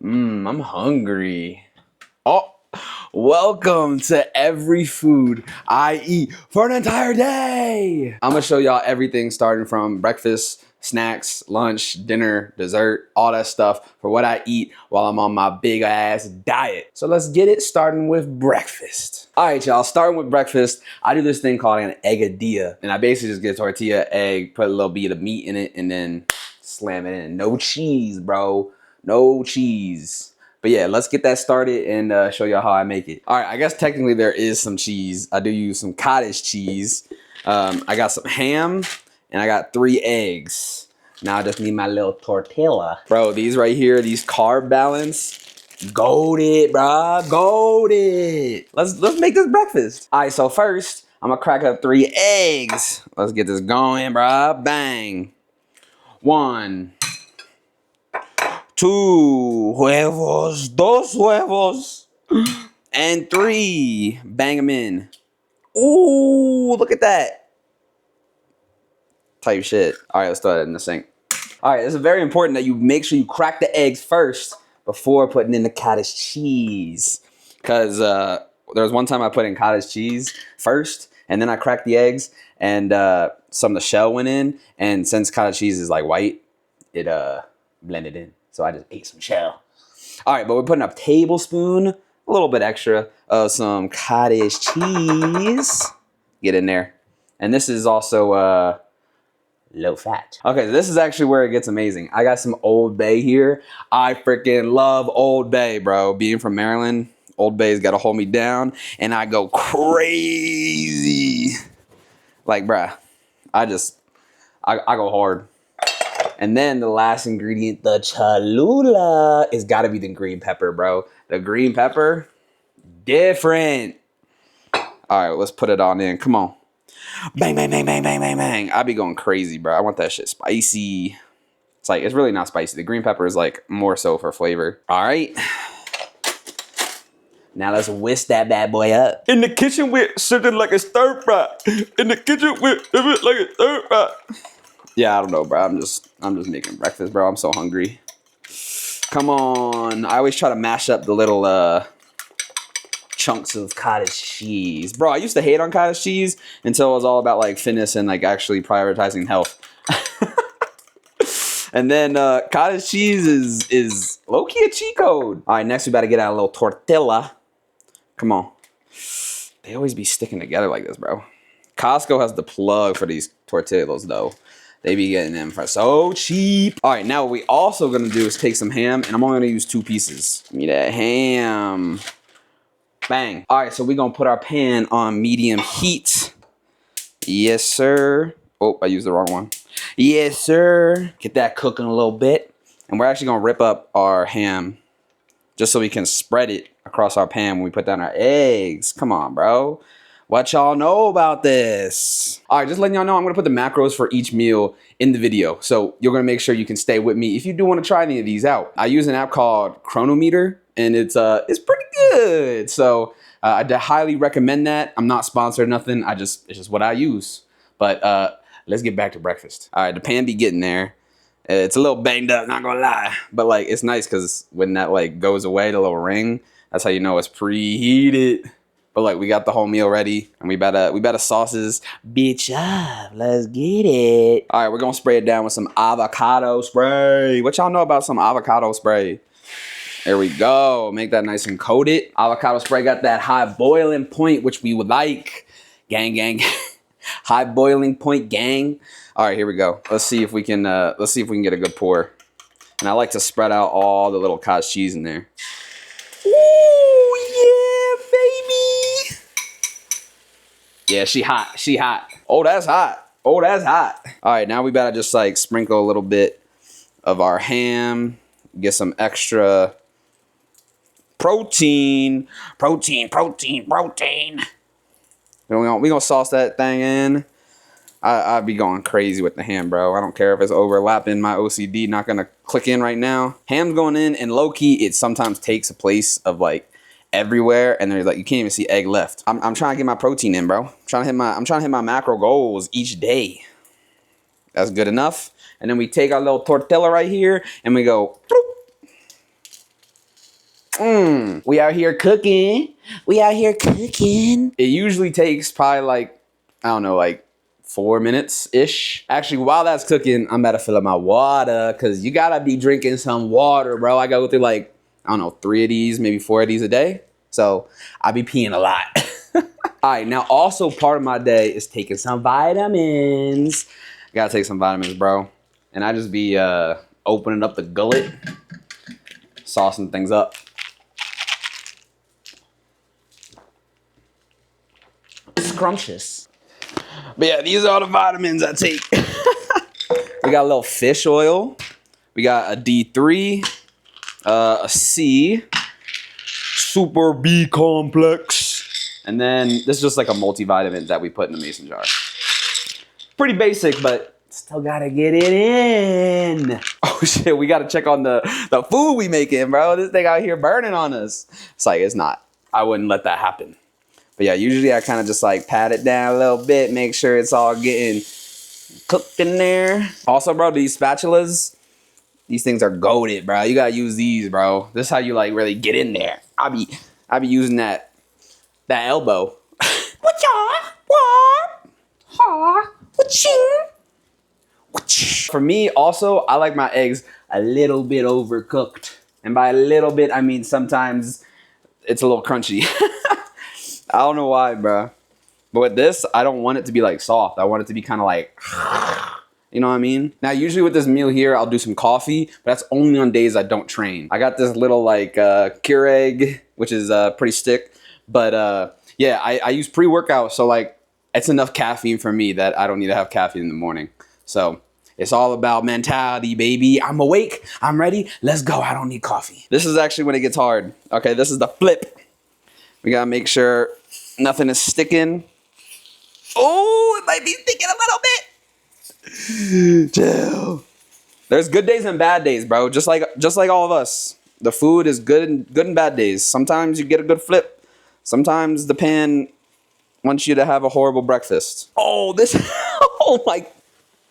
I'm hungry. Oh, welcome to every food I eat for an entire day. I'm gonna show y'all everything starting from breakfast, snacks, lunch, dinner, dessert, all that stuff for what I eat while I'm on my big ass diet. So let's get it starting with breakfast. All right, y'all, starting with breakfast, I do this thing called an eggadilla. And I basically just get a tortilla, egg, put a little bit of meat in it, and then slam it in. No cheese, bro. No cheese. But yeah, let's get that started and show y'all how I make it. All right, I guess technically there is some cheese. I do use some cottage cheese. I got some ham and I got 3 eggs. Now I just need my little tortilla. Bro, these right here, these carb balance, goated, bro, goated. Let's make this breakfast. All right, so first, I'm gonna crack up 3 eggs. Let's get this going, bro. Bang. 1, 2 huevos, 2 huevos, and 3. Bang them in. Ooh, look at that. Type shit. All right, let's throw that in the sink. All right, it's very important that you make sure you crack the eggs first before putting in the cottage cheese. Because there was one time I put in cottage cheese first, and then I cracked the eggs, and some of the shell went in, and since cottage cheese is like white, it blended in. So I just ate some shell. All right, but we're putting a tablespoon, a little bit extra, of some cottage cheese. Get in there. And this is also low fat. Okay, so this is actually where it gets amazing. I got some Old Bay here. I freaking love Old Bay, bro. Being from Maryland, Old Bay's got to hold me down, and I go crazy. Like, bruh, I go hard. And then the last ingredient, the Cholula, is gotta be the green pepper, bro. The green pepper, different. All right, let's put it on in. Come on. Bang, bang, bang, bang, bang, bang, bang. I be going crazy, bro. I want that shit spicy. It's like, it's really not spicy. The green pepper is like more so for flavor. All right. Now let's whisk that bad boy up. In the kitchen with something like a stir fry. In the kitchen with something like a stir fry. Yeah, I don't know, bro. I'm just making breakfast, bro. I'm so hungry. Come on. I always try to mash up the little chunks of cottage cheese. Bro, I used to hate on cottage cheese until it was all about like fitness and like actually prioritizing health. And then cottage cheese is low-key a cheat code. All right, next we gotta get out a little tortilla. Come on. They always be sticking together like this, bro. Costco has the plug for these tortillas, though. They be getting them for so cheap. All right, now what we also gonna do is take some ham, and I'm only gonna use 2 pieces. Give me that ham. Bang. All right, so we're gonna put our pan on medium heat. Yes, sir. Oh, I used the wrong one. Yes, sir. Get that cooking a little bit. And we're actually gonna rip up our ham just so we can spread it across our pan when we put down our eggs. Come on, bro. What y'all know about this? All right, just letting y'all know, I'm gonna put the macros for each meal in the video. So you're gonna make sure you can stay with me if you do wanna try any of these out. I use an app called Chronometer, and it's pretty good. So I highly recommend that. I'm not sponsored or nothing. It's just what I use. But let's get back to breakfast. All right, the pan be getting there. It's a little banged up, not gonna lie. But like, it's nice because when that like goes away, the little ring, that's how you know it's preheated. But like, we got the whole meal ready, and we better sauces bitch up. Let's get it. All right, we're gonna spray it down with some avocado spray. What y'all know about some avocado spray? There we go. Make that nice and coated. Avocado spray got that high boiling point, which we would like. Gang, gang. High boiling point, gang. All right, here we go. Let's see if we can get a good pour. And I like to spread out all the little cottage cheese in there. Yeah, she hot. She hot. Oh, that's hot. Oh, that's hot. All right, now we better just like sprinkle a little bit of our ham. Get some extra protein. Protein, protein, protein. We gonna sauce that thing in. I'd be going crazy with the ham, bro. I don't care if it's overlapping my OCD. Not gonna click in right now. Ham's going in, and low-key, it sometimes takes a place of like everywhere, and there's like you can't even see egg left. I'm trying to get my protein in, bro. I'm trying to hit my macro goals each day. That's good enough. And then we take our little tortilla right here and we go bloop. We out here cooking. We out here cooking. It usually takes probably like, I don't know, like 4 minutes-ish. Actually, while that's cooking, I'm about to fill up my water because you gotta be drinking some water, bro. I go through like, I don't know, 3 of these, maybe 4 of these a day. So I be peeing a lot. All right, now also part of my day is taking some vitamins. Gotta take some vitamins, bro. And I just be opening up the gullet, saucing things up. Scrumptious. But yeah, these are all the vitamins I take. We got a little fish oil. We got a D3, a C, Super B complex. And then this is just like a multivitamin that we put in a mason jar. Pretty basic, but still gotta get it in. Oh shit, we gotta check on the food we making, bro. This thing out here burning on us. It's like, it's not. I wouldn't let that happen. But yeah, usually I kind of just like pat it down a little bit, make sure it's all getting cooked in there. Also, bro, these spatulas, these things are goated, bro. You gotta use these, bro. This is how you like really get in there. I be using that elbow. What y'all? What? Ha? For me, also, I like my eggs a little bit overcooked. And by a little bit, I mean sometimes it's a little crunchy. I don't know why, bro. But with this, I don't want it to be like soft. I want it to be kind of like, you know what I mean? Now, usually with this meal here, I'll do some coffee, but that's only on days I don't train. I got this little like Keurig, which is pretty stick. But yeah, I use pre-workout, so like it's enough caffeine for me that I don't need to have caffeine in the morning. So it's all about mentality, baby. I'm awake. I'm ready. Let's go. I don't need coffee. This is actually when it gets hard. Okay, this is the flip. We gotta make sure nothing is sticking. Oh, it might be sticking a little bit. Chill. There's good days and bad days, bro. Just like all of us. The food is good and bad days. Sometimes you get a good flip. Sometimes the pan wants you to have a horrible breakfast. Oh, this. Oh my.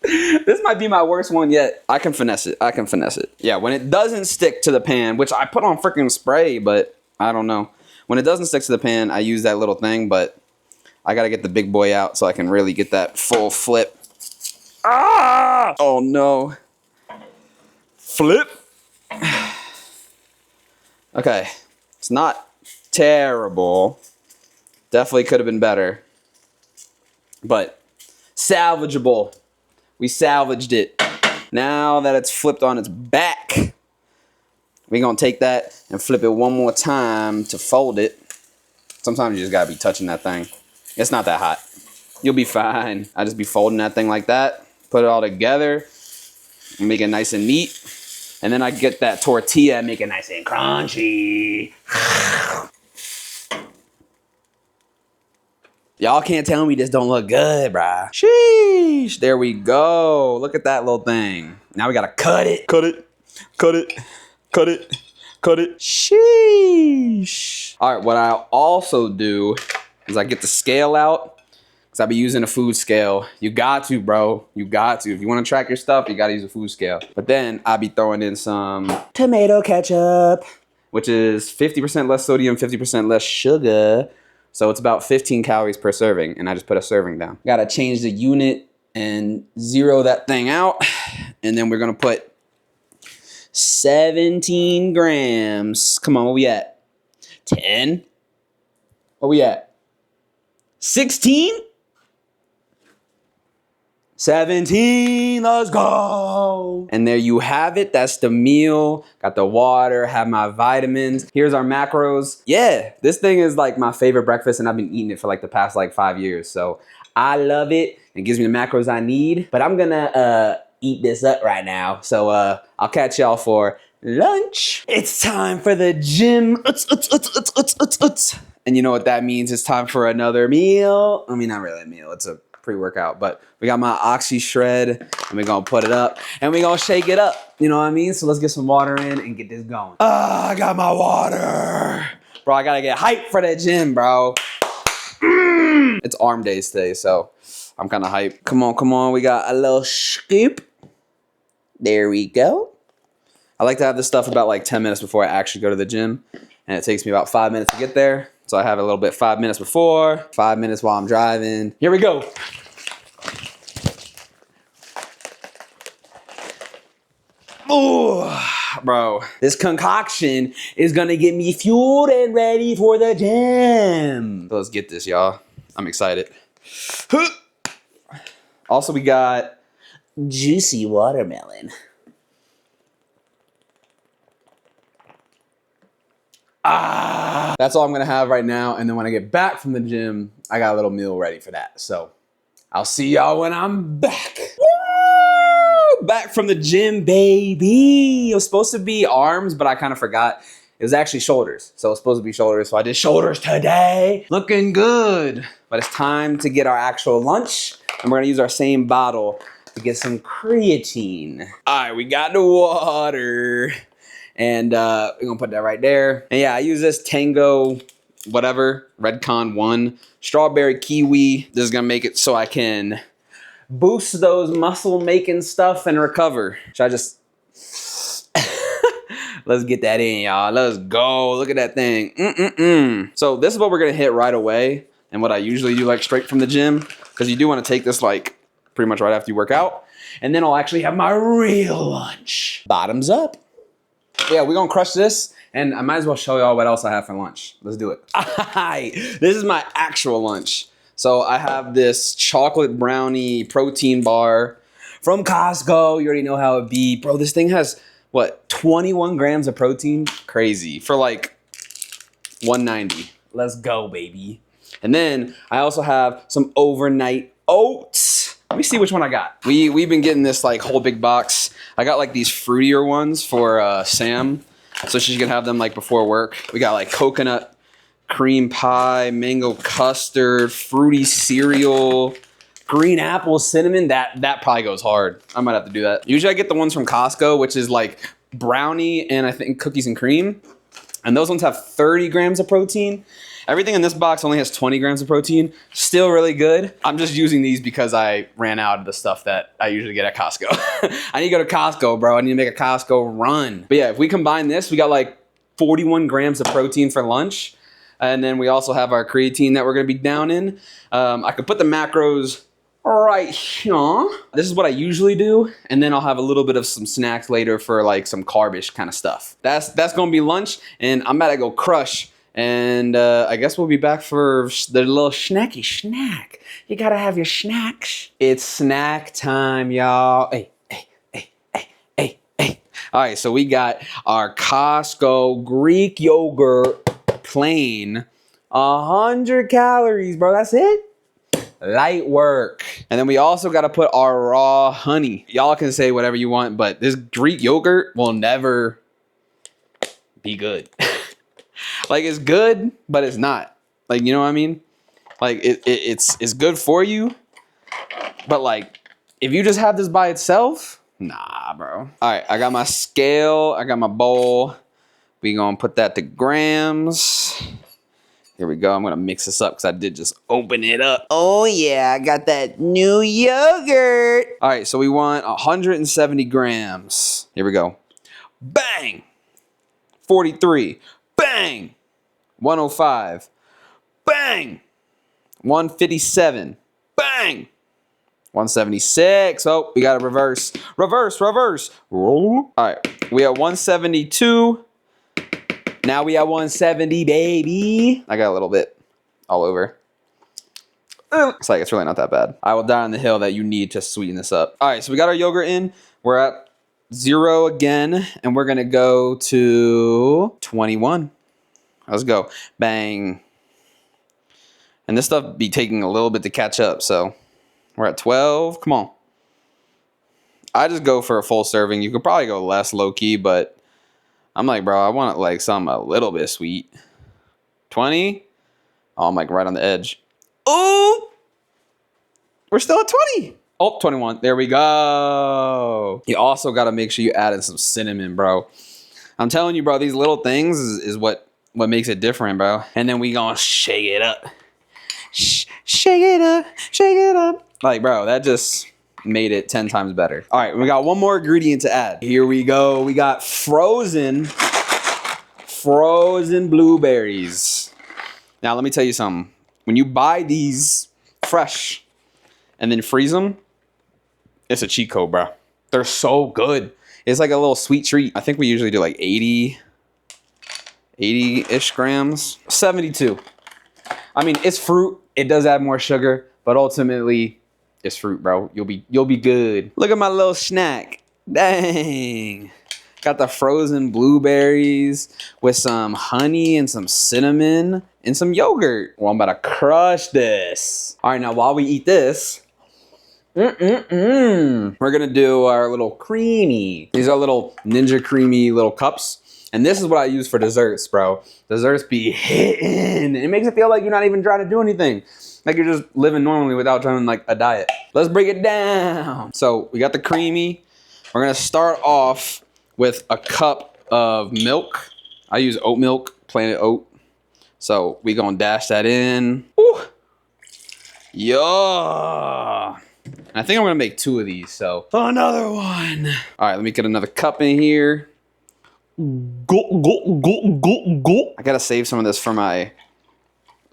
This might be my worst one yet. I can finesse it. I can finesse it. Yeah, when it doesn't stick to the pan, which I put on freaking spray, but I don't know. When it doesn't stick to the pan, I use that little thing, but I gotta get the big boy out so I can really get that full flip. Ah! Oh no. Flip. Okay. It's not terrible. Definitely could have been better. But salvageable. We salvaged it. Now that it's flipped on its back, we're gonna take that and flip it one more time to fold it. Sometimes you just gotta be touching that thing. It's not that hot. You'll be fine. I just be folding that thing like that, put it all together, make it nice and neat. And then I get that tortilla and make it nice and crunchy. Y'all can't tell me this don't look good, bruh. Sheesh. There we go. Look at that little thing. Now we gotta cut it. Cut it. Cut it. Cut it. Cut it. Sheesh. All right, what I also do is I get the scale out because I be using a food scale. You got to, bro. You got to. If you want to track your stuff, you got to use a food scale. But then I be throwing in some tomato ketchup, which is 50% less sodium, 50% less sugar. So it's about 15 calories per serving, and I just put a serving down. Got to change the unit and zero that thing out, and then we're going to put 17 grams. Come on, where we at? 10? Where we at? 16? 17, let's go. And there you have it. That's the meal. Got the water, have my vitamins. Here's our macros. Yeah, this thing is like my favorite breakfast, and I've been eating it for like the past like 5 years. So I love it. It gives me the macros I need. But I'm gonna eat this up right now. So I'll catch y'all for lunch. It's time for the gym. And you know what that means? It's time for another meal. I mean, not really a meal. It's a pre-workout, but we got my Oxy Shred, and we're gonna put it up, and we're gonna shake it up. You know what I mean? So let's get some water in and get this going. Ah, I got my water. Bro, I gotta get hyped for that gym, bro. It's arm days today, so I'm kind of hyped. Come on, come on. We got a little scoop. There we go. I like to have this stuff about like 10 minutes before I actually go to the gym. and it takes me about 5 minutes to get there. So I have a little bit 5 minutes before, 5 minutes while I'm driving. Here we go. Oh, bro, this concoction is gonna get me fueled and ready for the gym. So let's get this, y'all. I'm excited. Also, we got juicy watermelon. That's all I'm gonna have right now. And then when I get back from the gym, I got a little meal ready for that. So I'll see y'all when I'm back. Woo! Back from the gym, baby. It was supposed to be arms, but I kind of forgot. It was actually shoulders. So it was supposed to be shoulders. So I did shoulders today. Looking good. But it's time to get our actual lunch. And we're gonna use our same bottle to get some creatine. All right, we got the water. And we're gonna put that right there. And yeah, I use this Tango, whatever, Redcon 1, strawberry kiwi. This is gonna make it so I can boost those muscle making stuff and recover. Should I just, let's get that in, y'all. Let's go, look at that thing. So this is what we're gonna hit right away. And what I usually do like straight from the gym, because you do wanna take this like pretty much right after you work out. And then I'll actually have my real lunch. Bottoms up. Yeah, we're gonna crush this, and I might as well show y'all what else I have for lunch. Let's do it. This is my actual lunch. So I have this chocolate brownie protein bar from Costco. You already know how it be. Bro, this thing has, what, 21 grams of protein? Crazy. For like $1.90. Let's go, baby. And then I also have some overnight oats. Let me see which one I got. We've been getting this like whole big box. I got like these fruitier ones for Sam, so she's gonna have them like before work. We got like coconut cream pie, mango custard, fruity cereal, green apple cinnamon. That probably goes hard. I might have to do that. Usually I get the ones from Costco, which is like brownie and I think cookies and cream. And those ones have 30 grams of protein. Everything in this box only has 20 grams of protein. Still really good. I'm just using these because I ran out of the stuff that I usually get at Costco. I need to go to Costco, bro. I need to make a Costco run. But yeah, if we combine this, we got like 41 grams of protein for lunch. And then we also have our creatine that we're gonna be down in. I could put the macros right here. This is what I usually do. And then I'll have a little bit of some snacks later for like some carbish kind of stuff. That's gonna be lunch, and I'm about to go crush. And I guess we'll be back for the little snacky snack. You gotta have your snacks. It's snack time, y'all. Hey. All right, so we got our Costco Greek yogurt plain. 100 calories, bro, that's it? Light work. And then we also gotta put our raw honey. Y'all can say whatever you want, but this Greek yogurt will never be good. Like, it's good, but it's not. Like, you know what I mean? Like, it's good for you, but like, if you just have this by itself, nah, bro. All right, I got my scale, I got my bowl. We gonna put that to grams. Here we go. I'm gonna mix this up because I did just open it up. Oh yeah, I got that new yogurt. All right, so we want 170 grams. Here we go. Bang! 43. Bang! 105. Bang! 157. Bang! 176. Oh, we got to reverse. Reverse. Roll. All right, we at 172. Now we at 170, baby. I got a little bit all over. It's like, it's really not that bad. I will die on the hill that you need to sweeten this up. All right, so we got our yogurt in. We're at 0 again, and we're gonna go to 21. Let's go. Bang. And this stuff be taking a little bit to catch up, so we're at 12. Come on. I just go for a full serving. You could probably go less low-key, but I'm like, bro, I want like something a little bit sweet. 20. Oh, I'm like right on the edge. Oh! We're still at 20. Oh, 21. There we go. You also got to make sure you add in some cinnamon, bro. I'm telling you, bro, these little things is what makes it different, bro. And then we gonna shake it up. Shake it up. Shake it up. Like, bro, that just made it 10 times better. All right, we got one more ingredient to add. Here we go. We got frozen frozen blueberries. Now, let me tell you something. When you buy these fresh and then freeze them, it's a cheat code, bro. They're so good. It's like a little sweet treat. I think we usually do like 80-ish grams. 72. I mean, it's fruit. It does add more sugar, but ultimately, it's fruit, bro. You'll be good. Look at my little snack. Dang. Got the frozen blueberries with some honey and some cinnamon and some yogurt. Well, I'm about to crush this. All right, now while we eat this, we're gonna do our little creamy. These are little Ninja Creamy little cups. And this is what I use for desserts, bro. Desserts be hitting. It makes it feel like you're not even trying to do anything. Like you're just living normally without trying like a diet. Let's break it down. So we got the creamy. We're gonna start off with a cup of milk. I use oat milk, Planet Oat. So we gonna dash that in. Ooh. Yeah. I think I'm gonna make 2 of these, so another one. All right, let me get another cup in here. Go. I gotta save some of this for my...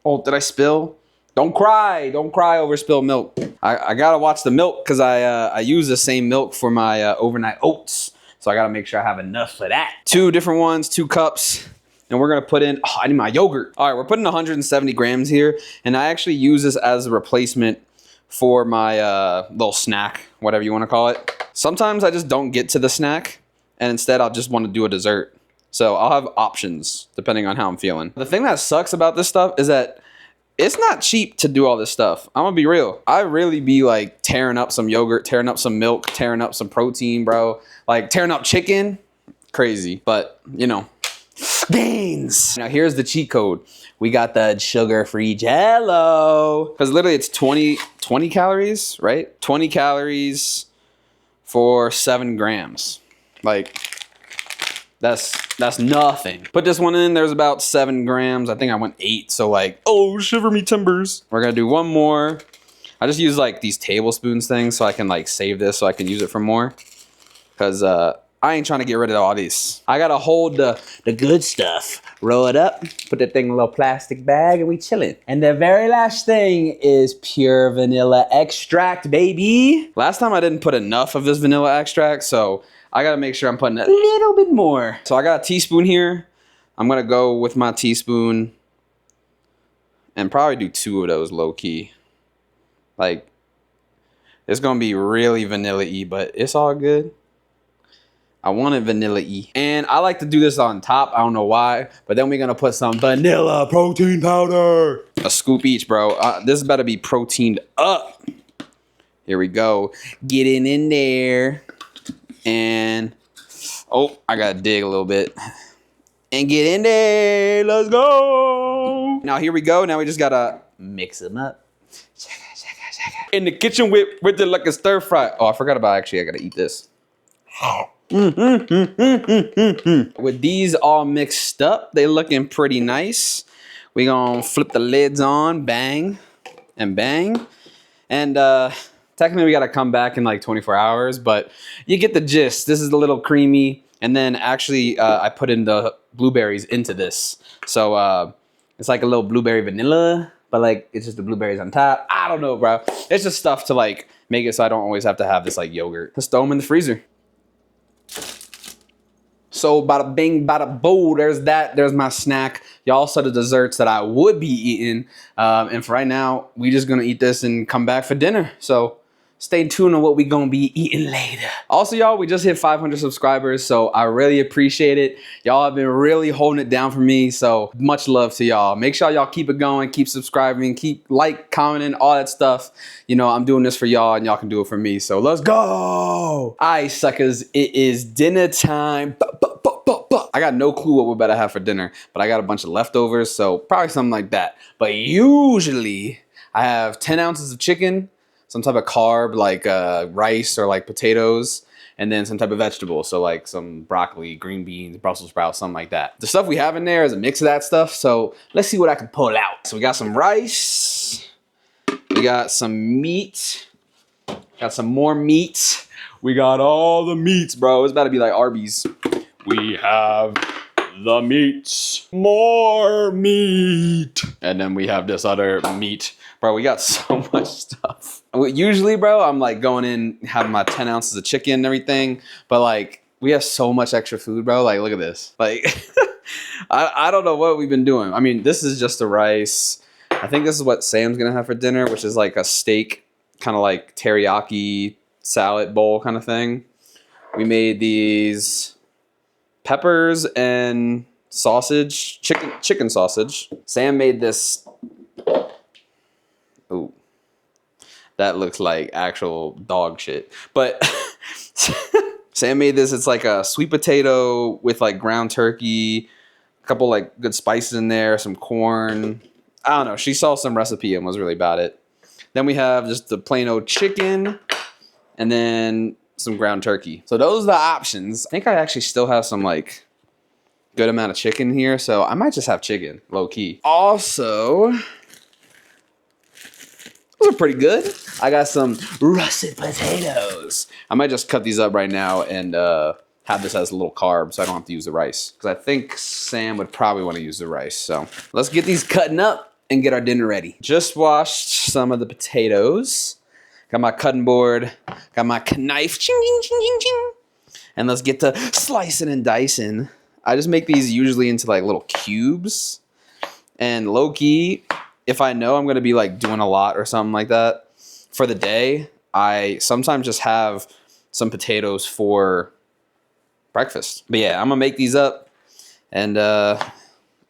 Oh, did I spill? Don't cry over spilled milk. I gotta watch the milk because I use the same milk for my overnight oats. So I gotta make sure I have enough for that. 2 different ones, 2 cups. And we're gonna put in, oh, I need my yogurt. All right, we're putting 170 grams here. And I actually use this as a replacement for my little snack, whatever you wanna call it. Sometimes I just don't get to the snack. And instead, I'll just want to do a dessert. So I'll have options depending on how I'm feeling. The thing that sucks about this stuff is that it's not cheap to do all this stuff. I'm gonna be real. I really be like tearing up some yogurt, tearing up some milk, tearing up some protein, bro. Like tearing up chicken. Crazy, but you know, gains. Now here's the cheat code. We got the sugar-free Jello. Because literally it's 20 calories, right? 20 calories for 7 grams. Like, that's nothing. Put this one in, there's about 7 grams. I think I went 8, so like, oh, shiver me timbers. We're gonna do one more. I just use like these tablespoons things so I can like save this so I can use it for more. Cause I ain't trying to get rid of all these. I gotta hold the good stuff. Roll it up, put that thing in a little plastic bag, and we chillin'. And the very last thing is pure vanilla extract, baby. Last time I didn't put enough of this vanilla extract, so I gotta make sure I'm putting a little bit more. So I got a teaspoon here. I'm gonna go with my teaspoon and probably do 2 of those low key. Like, it's gonna be really vanilla-y, but it's all good. I want it vanilla-y. And I like to do this on top. I don't know why, but then we're gonna put some vanilla protein powder. A scoop each, bro. This better be proteined up. Here we go. Getting in there. And, oh, I gotta dig a little bit. And get in there. Let's go. Now here we go. Now we just gotta mix them up. In the kitchen with it like a stir fry. Oh, I forgot about actually I gotta eat this. With these all mixed up, they looking pretty nice. We gonna flip the lids on, bang and bang. And technically we gotta come back in like 24 hours, but you get the gist. This is a little creamy. And then actually I put in the blueberries into this. So it's like a little blueberry vanilla, but like it's just the blueberries on top. I don't know, bro. It's just stuff to like make it so I don't always have to have this like yogurt. Let's throw them in the freezer. So bada bing, bada boo, there's that. There's my snack. Y'all saw the desserts that I would be eating. And for right now, we just gonna eat this and come back for dinner. So stay tuned on what we gonna be eating later. Also, y'all, we just hit 500 subscribers, so I really appreciate it. Y'all have been really holding it down for me, so much love to y'all. Make sure y'all keep it going, keep subscribing, keep commenting, all that stuff. You know, I'm doing this for y'all, and y'all can do it for me, so let's go! All right, suckers, it is dinner time. I got no clue what we're about to have for dinner, but I got a bunch of leftovers, so probably something like that. But usually, I have 10 ounces of chicken, some type of carb like rice or like potatoes, and then some type of vegetable. So like some broccoli, green beans, Brussels sprouts, something like that. The stuff we have in there is a mix of that stuff. So let's see what I can pull out. So we got some rice. We got some meat. Got some more meat. We got all the meats, bro. It's about to be like Arby's. We have the meats. More meat. And then we have this other meat. Bro, we got so much stuff. Usually, bro, I'm like going in, having my 10 ounces of chicken and everything. But like, we have so much extra food, bro. Like, look at this. Like, I don't know what we've been doing. I mean, this is just the rice. I think this is what Sam's gonna have for dinner, which is like a steak, kind of like teriyaki salad bowl kind of thing. We made these peppers and sausage, chicken sausage. Sam made this. Ooh, that looks like actual dog shit. But Sam made this. It's like a sweet potato with like ground turkey, a couple like good spices in there, some corn. I don't know. She saw some recipe and was really about it. Then we have just the plain old chicken, and then some ground turkey. So those are the options. I think I actually still have some like good amount of chicken here, so I might just have chicken, low key. Also, those are pretty good. I got some russet potatoes. I might just cut these up right now and have this as a little carb so I don't have to use the rice. Because I think Sam would probably want to use the rice. So let's get these cutting up and get our dinner ready. Just washed some of the potatoes. Got my cutting board, got my knife, ching, ching, ching, ching, ching. And let's get to slicing and dicing. I just make these usually into like little cubes. And low key, if I know I'm gonna be like doing a lot or something like that for the day, I sometimes just have some potatoes for breakfast. But yeah, I'm gonna make these up and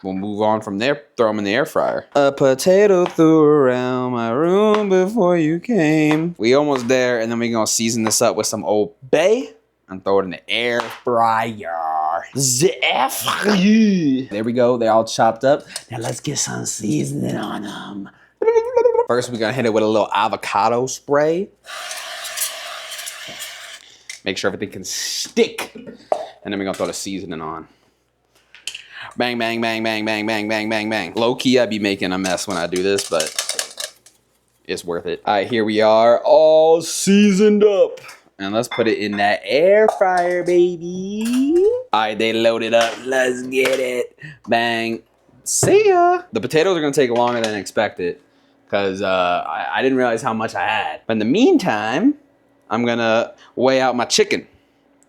we'll move on from there, throw them in the air fryer. A potato flew around my room before you came. We almost there, and then we're gonna season this up with some Old Bay and throw it in the air fryer. There we go, they're all chopped up. Now let's get some seasoning on them. First, we're gonna hit it with a little avocado spray. Make sure everything can stick. And then we're gonna throw the seasoning on. Bang, bang, bang, bang, bang, bang, bang, bang, bang. Low key, I'd be making a mess when I do this, but it's worth it. All right, here we are, all seasoned up. And let's put it in that air fryer, baby. All right, they loaded up. Let's get it. Bang. See ya. The potatoes are gonna take longer than expected because I didn't realize how much I had. But in the meantime, I'm gonna weigh out my chicken.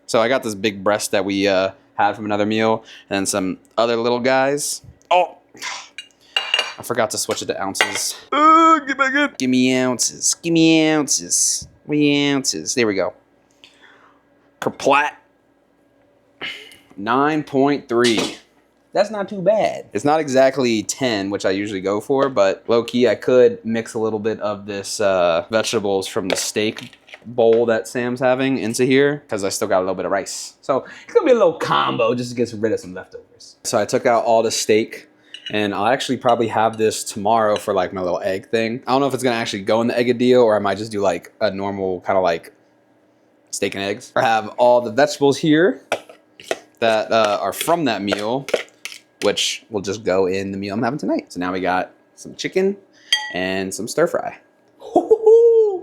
So I got this big breast that we had from another meal, and then some other little guys. Oh, I forgot to switch it to ounces. Get back in. Give me ounces. Give me ounces. 3 ounces. There we go. Kerplat. 9.3. That's not too bad. It's not exactly 10, which I usually go for, but low key, I could mix a little bit of this vegetables from the steak bowl that Sam's having into here because I still got a little bit of rice. So it's gonna be a little combo just to get rid of some leftovers. So I took out all the steak and I'll actually probably have this tomorrow for like my little egg thing. I don't know if it's gonna actually go in the eggadillo or I might just do like a normal kind of like steak and eggs. I have all the vegetables here that are from that meal, which will just go in the meal I'm having tonight. So now we got some chicken and some stir fry.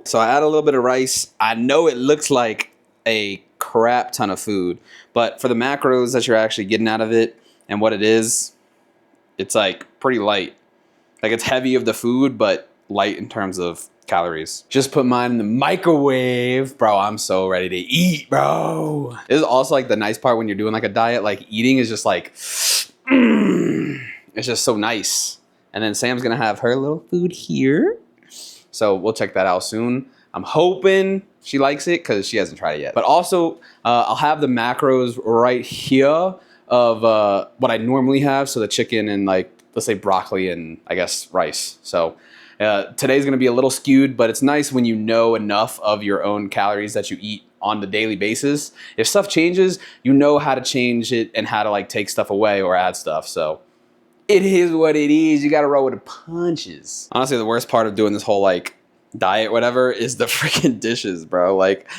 So I add a little bit of rice. I know it looks like a crap ton of food, but for the macros that you're actually getting out of it and what it is, it's like pretty light. Like it's heavy of the food, but light in terms of calories. Just put mine in the microwave. Bro, I'm so ready to eat, bro. This is also like the nice part when you're doing like a diet, like eating is just like, it's just so nice. And then Sam's gonna have her little food here. So we'll check that out soon. I'm hoping she likes it because she hasn't tried it yet. But also, I'll have the macros right here of what I normally have. So the chicken and like, let's say broccoli and I guess rice. So today's gonna be a little skewed, but it's nice when you know enough of your own calories that you eat on the daily basis. If stuff changes, you know how to change it and how to like take stuff away or add stuff. So it is what it is. You gotta roll with the punches. Honestly, the worst part of doing this whole like diet, whatever, is the freaking dishes, bro. Like,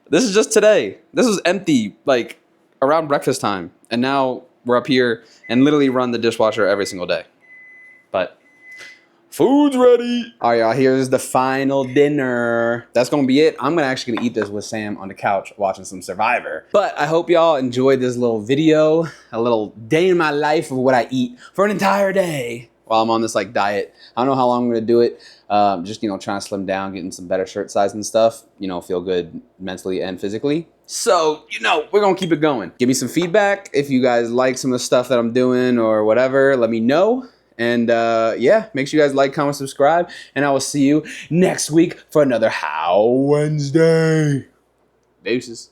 this is just today. This was empty, like, around breakfast time. And now we're up here and literally run the dishwasher every single day. But Food's ready. All right, y'all, here's the final dinner. That's gonna be it. I'm actually gonna eat this with Sam on the couch watching some Survivor. But I hope y'all enjoyed this little video, a little day in my life of what I eat for an entire day while I'm on this like diet. I don't know how long I'm gonna do it. Just, you know, trying to slim down, getting some better shirt size and stuff, you know, feel good mentally and physically. So, you know, we're gonna keep it going. Give me some feedback if you guys like some of the stuff that I'm doing or whatever, let me know. And yeah, make sure you guys like, comment, subscribe, and I will see you next week for another How Wednesday. Deuces.